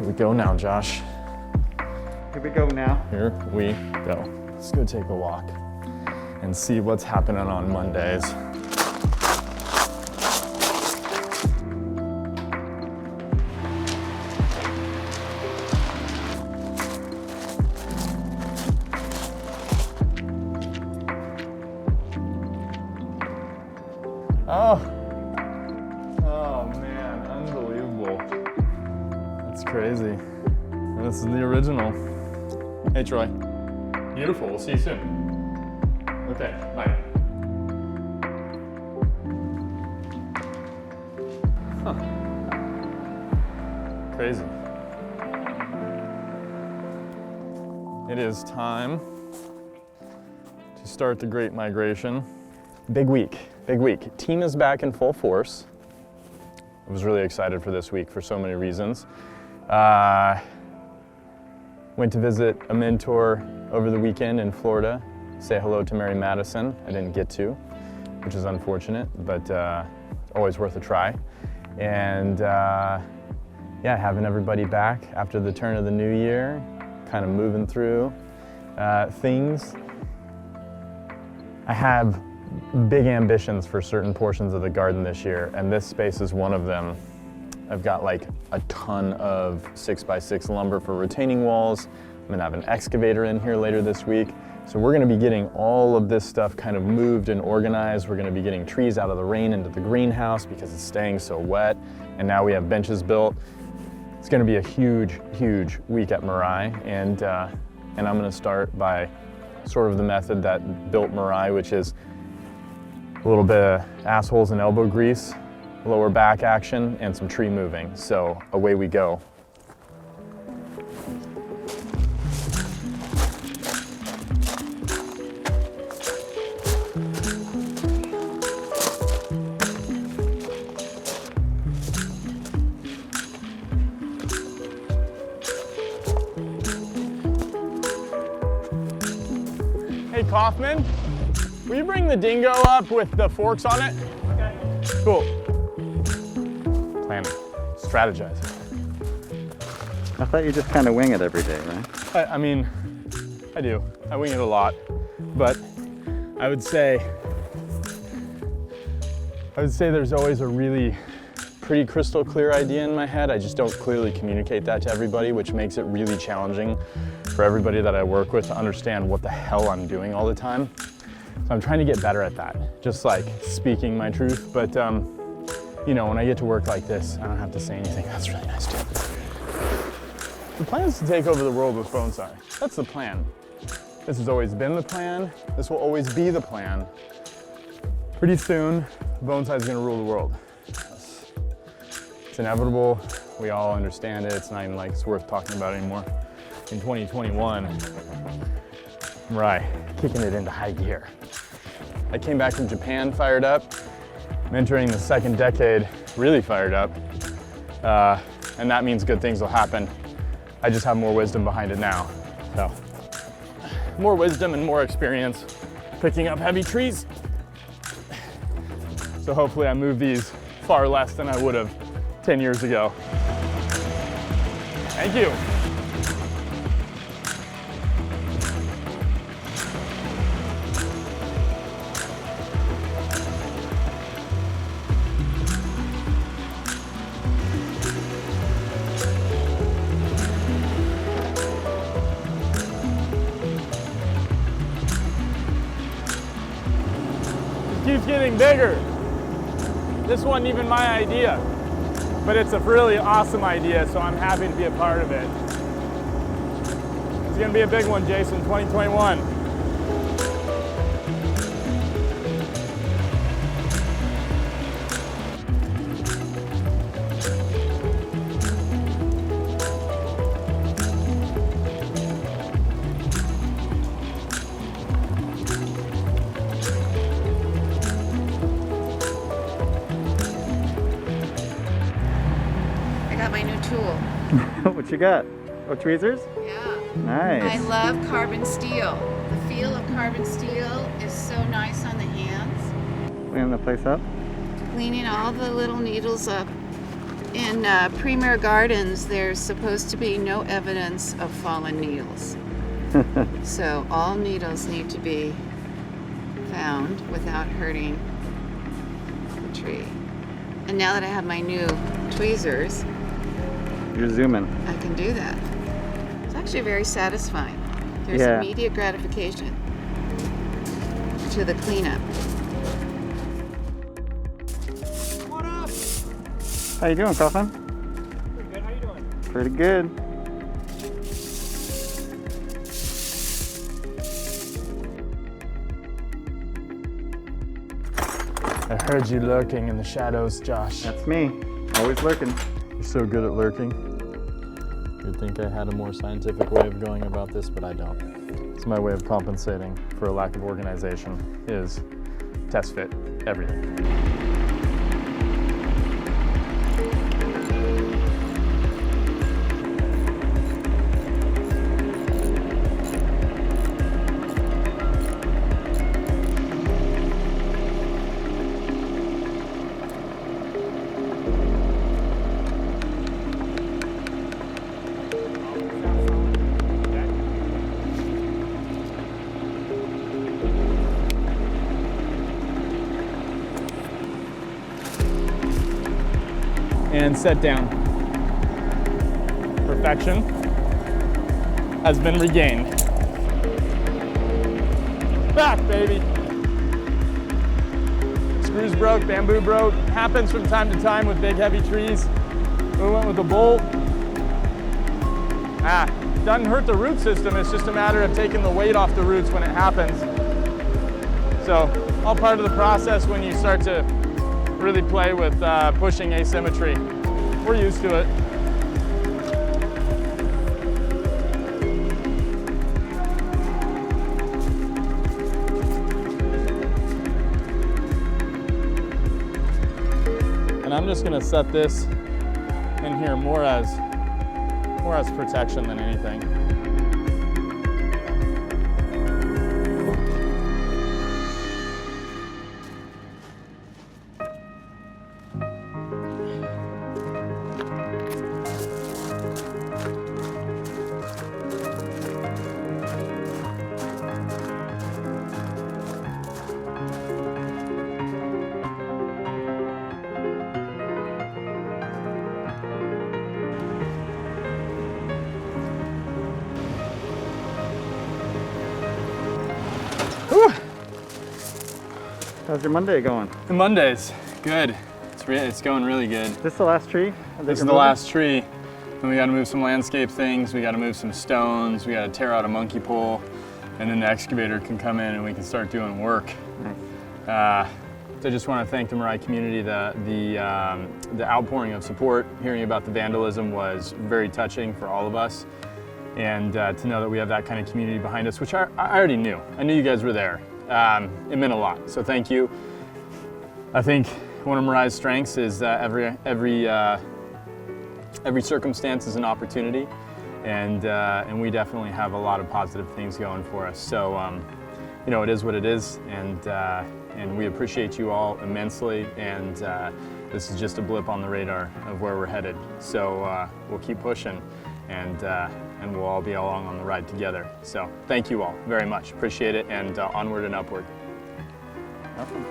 Here we go now, Josh. Here we go now. Here we go. Let's go take a walk and see what's happening on Mondays. Oh man, unbelievable. That's crazy. This is the original. Hey Troy. Beautiful, we'll see you soon. Okay, bye. Huh. Crazy. It is time to start the Great Migration. Big week. Big week. Team is back in full force. I was really excited for this week for so many reasons. Went to visit a mentor over the weekend in Florida, say hello to Mary Madison. I didn't get to, which is unfortunate, but always worth a try. And yeah, having everybody back after the turn of the new year, kind of moving through things. I have big ambitions for certain portions of the garden this year, and this space is one of them. I've got like a ton of 6x6 lumber for retaining walls. I'm gonna have an excavator in here later this week. So we're gonna be getting all of this stuff kind of moved and organized. We're gonna be getting trees out of the rain into the greenhouse because it's staying so wet. And now we have benches built. It's gonna be a huge, huge week at Mirai. And I'm gonna start by sort of the method that built Mirai, which is a little bit of assholes and elbow grease, lower back action, and some tree moving. So away we go. Hey Kaufman, will you bring the dingo up with the forks on it? Okay. Cool. Planning, strategizing. I thought you just kind of wing it every day, right? I mean, I do. I wing it a lot, but I would say there's always a really pretty crystal clear idea in my head. I just don't clearly communicate that to everybody, which makes it really challenging for everybody that I work with to understand what the hell I'm doing all the time. So I'm trying to get better at that, just like speaking my truth. But you know, when I get to work like this, I don't have to say anything. That's really nice too. The plan is to take over the world with Bonsai. That's the plan. This has always been the plan. This will always be the plan. Pretty soon, Bonsai is going to rule the world. It's inevitable. We all understand it. It's not even like it's worth talking about anymore. In 2021, right, kicking it into high gear. I came back from Japan fired up. I'm entering the second decade really fired up. And that means good things will happen. I just have more wisdom behind it now. So, more wisdom and more experience picking up heavy trees. So hopefully I move these far less than I would have 10 years ago. Thank you. Keeps getting bigger. This wasn't even my idea, but it's a really awesome idea, so I'm happy to be a part of it. It's gonna be a big one, Jason, 2021. My new tool. What you got? Oh, tweezers? Yeah. Nice. I love carbon steel. The feel of carbon steel is so nice on the hands. Cleaning the place up? Cleaning all the little needles up In Premier Gardens, there's supposed to be no evidence of fallen needles. So all needles need to be found without hurting the tree. And now that I have my new tweezers, You're zooming. I can do that. It's actually very satisfying. There's Yeah. immediate gratification to the cleanup. What up? How you doing, Coffin? Pretty good. How you doing? Pretty good. I heard you lurking in the shadows, Josh. That's me. Always lurking. You're so good at lurking. You'd think I had a more scientific way of going about this, but I don't. It's my way of compensating for a lack of organization is test fit everything. And set down. Perfection has been regained. Back, baby. Screws broke, bamboo broke. Happens from time to time with big heavy trees. We went with a bolt. Doesn't hurt the root system. It's just a matter of taking the weight off the roots when it happens. So all part of the process when you start to really play with pushing asymmetry. We're used to it. And I'm just gonna set this in here more as protection than anything. How's your Monday going? The Monday's good. It's going really good. Is this the last tree? This is the last tree. And we got to move some landscape things. We got to move some stones. We got to tear out a monkey pole, and then the excavator can come in and we can start doing work. Nice. So I just want to thank the Mirai community. The outpouring of support, hearing about the vandalism was very touching for all of us. And to know that we have that kind of community behind us, which I already knew. I knew you guys were there. It meant a lot, so thank you. I think one of Mirai's strengths is every circumstance is an opportunity, and we definitely have a lot of positive things going for us. So, you know, it is what it is, and we appreciate you all immensely. And this is just a blip on the radar of where we're headed. So we'll keep pushing, and we'll all be along on the ride together. So thank you all very much. Appreciate it, and onward and upward. Awesome.